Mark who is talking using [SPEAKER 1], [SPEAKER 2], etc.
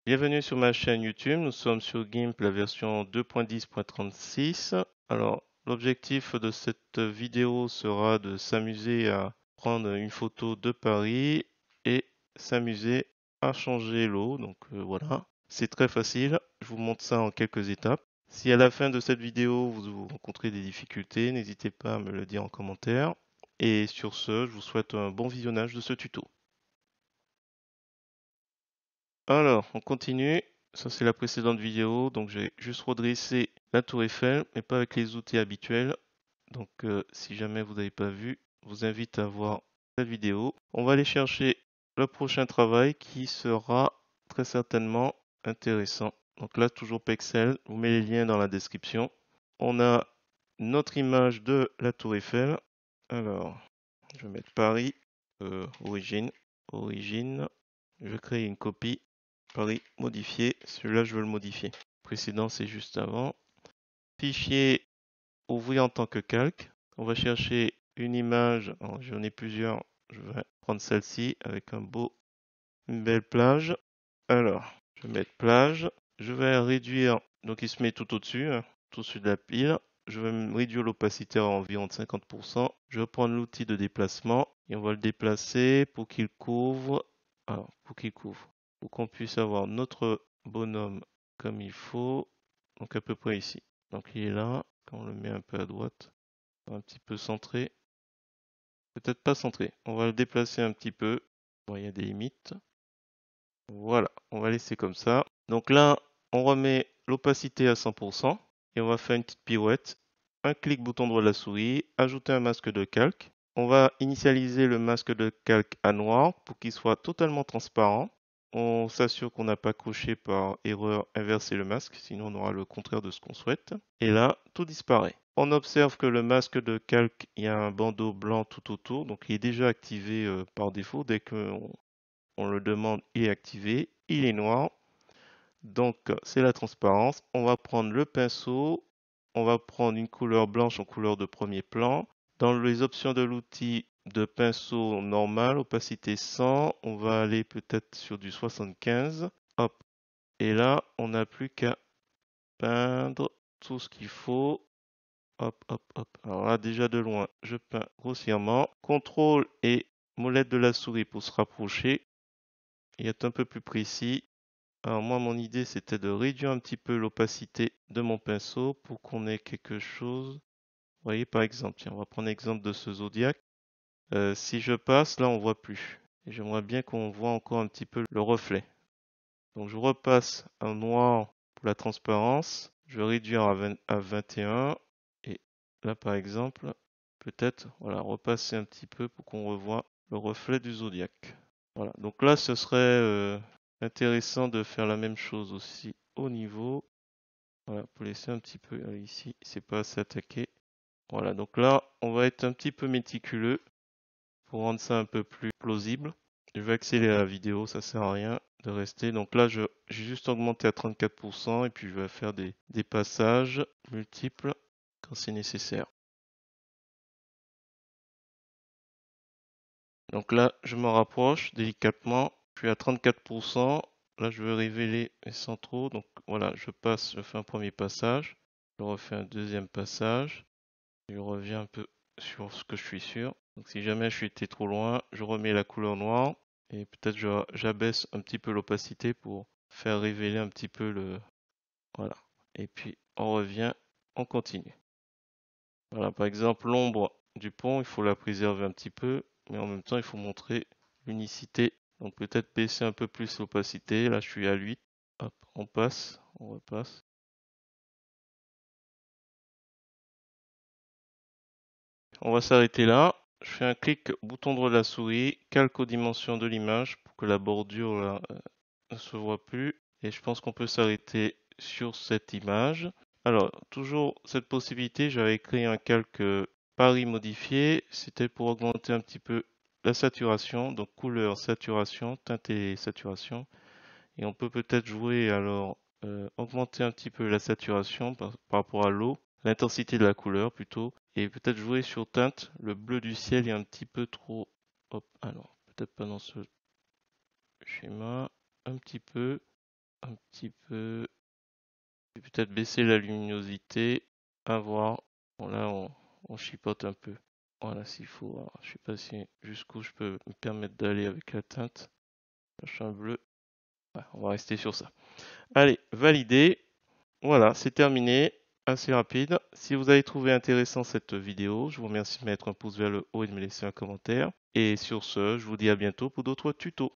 [SPEAKER 1] Bienvenue sur ma chaîne YouTube, nous sommes sur GIMP, la version 2.10.36. Alors, l'objectif de cette vidéo sera de s'amuser à prendre une photo de Paris et s'amuser à changer l'eau. Donc voilà, c'est très facile, je vous montre ça en quelques étapes. Si à la fin de cette vidéo vous rencontrez des difficultés, n'hésitez pas à me le dire en commentaire. Et sur ce, je vous souhaite un bon visionnage de ce tuto. Alors, on continue. Ça, c'est la précédente vidéo. Donc, j'ai juste redressé la tour Eiffel, mais pas avec les outils habituels. Donc, si jamais vous n'avez pas vu, je vous invite à voir cette vidéo. On va aller chercher le prochain travail qui sera très certainement intéressant. Donc là, toujours Pexel. Je vous mets les liens dans la description. On a notre image de la tour Eiffel. Alors, je vais mettre Paris, origine, origine. Je vais créer une copie. Paris, modifier. Celui-là, je veux le modifier. Le précédent, c'est juste avant. Fichier, ouvrir en tant que calque. On va chercher une image. J'en ai plusieurs. Je vais prendre celle-ci avec une belle plage. Alors, je vais mettre plage. Je vais réduire. Donc, il se met tout au-dessus, hein, tout au-dessus de la pile. Je vais réduire l'opacité à environ de 50%. Je vais prendre l'outil de déplacement et on va le déplacer pour qu'il couvre. Alors, pour qu'on puisse avoir notre bonhomme comme il faut. Donc, à peu près ici. Donc, il est là. Quand on le met un peu à droite, un petit peu centré. Peut-être pas centré. On va le déplacer un petit peu. Bon, il y a des limites. Voilà, on va laisser comme ça. Donc là, on remet l'opacité à 100% et on va faire une petite pirouette. Un clic bouton droit de la souris, ajouter un masque de calque. On va initialiser le masque de calque à noir pour qu'il soit totalement transparent. On s'assure qu'on n'a pas coché par erreur inverser le masque, sinon on aura le contraire de ce qu'on souhaite. Et là, tout disparaît. On observe que le masque de calque, il y a un bandeau blanc tout autour, donc il est déjà activé par défaut. Dès qu'on le demande, il est activé, il est noir. Donc, c'est la transparence. On va prendre le pinceau. On va prendre une couleur blanche en couleur de premier plan. Dans les options de l'outil de pinceau normal, opacité 100, on va aller peut-être sur du 75. Hop. Et là, on n'a plus qu'à peindre tout ce qu'il faut. Hop, hop, hop. Alors là, déjà de loin, je peins grossièrement. CTRL et molette de la souris pour se rapprocher et être un peu plus précis. Alors moi, mon idée, c'était de réduire un petit peu l'opacité de mon pinceau pour qu'on ait quelque chose. Vous voyez, par exemple, tiens, on va prendre l'exemple de ce zodiaque. Si je passe, là, on voit plus. Et j'aimerais bien qu'on voit encore un petit peu le reflet. Donc je repasse en noir pour la transparence. Je vais réduire à 21. Et là, par exemple, peut-être, voilà, repasser un petit peu pour qu'on revoie le reflet du zodiaque. Voilà, donc là, ce serait intéressant de faire la même chose aussi au niveau. Voilà, pour laisser un petit peu ici, c'est pas assez attaqué. Voilà, donc là, on va être un petit peu méticuleux pour rendre ça un peu plus plausible. Je vais accélérer la vidéo, ça sert à rien de rester. Donc là, j'ai juste augmenté à 34% et puis je vais faire des passages multiples quand c'est nécessaire. Donc là, je me rapproche délicatement. Je suis à 34%. Là, je veux révéler mes centraux. Donc voilà, je fais un premier passage. Je refais un deuxième passage. Je reviens un peu sur ce que je suis sûr. Donc si jamais je suis été trop loin, je remets la couleur noire. Et peut-être j'abaisse un petit peu l'opacité pour faire révéler un petit peu le... Voilà. Et puis on revient, on continue. Voilà, par exemple, l'ombre du pont, il faut la préserver un petit peu, mais en même temps, il faut montrer l'unicité. Donc peut-être baisser un peu plus l'opacité. Là, je suis à 8. Hop, on passe, on repasse. On va s'arrêter là. Je fais un clic bouton droit de la souris, calque aux dimensions de l'image pour que la bordure là, ne se voit plus. Et je pense qu'on peut s'arrêter sur cette image. Alors, toujours cette possibilité, j'avais créé un calque Paris modifié. C'était pour augmenter un petit peu la saturation, donc couleur, saturation, teinte et saturation. Et on peut peut-être jouer alors, augmenter un petit peu la saturation par rapport à l'eau, l'intensité de la couleur plutôt, et peut-être jouer sur teinte. Le bleu du ciel est un petit peu trop... Hop, alors, peut-être pas dans ce schéma, un petit peu. un petit peu. Je vais peut-être baisser la luminosité. À voir. Bon, là, on chipote un peu. Voilà, s'il faut. Alors, je sais pas si jusqu'où je peux me permettre d'aller avec la teinte. Machin bleu. Ouais, on va rester sur ça. Allez, validé. Voilà, c'est terminé. Assez rapide. Si vous avez trouvé intéressant cette vidéo, je vous remercie de mettre un pouce vers le haut et de me laisser un commentaire. Et sur ce, je vous dis à bientôt pour d'autres tutos.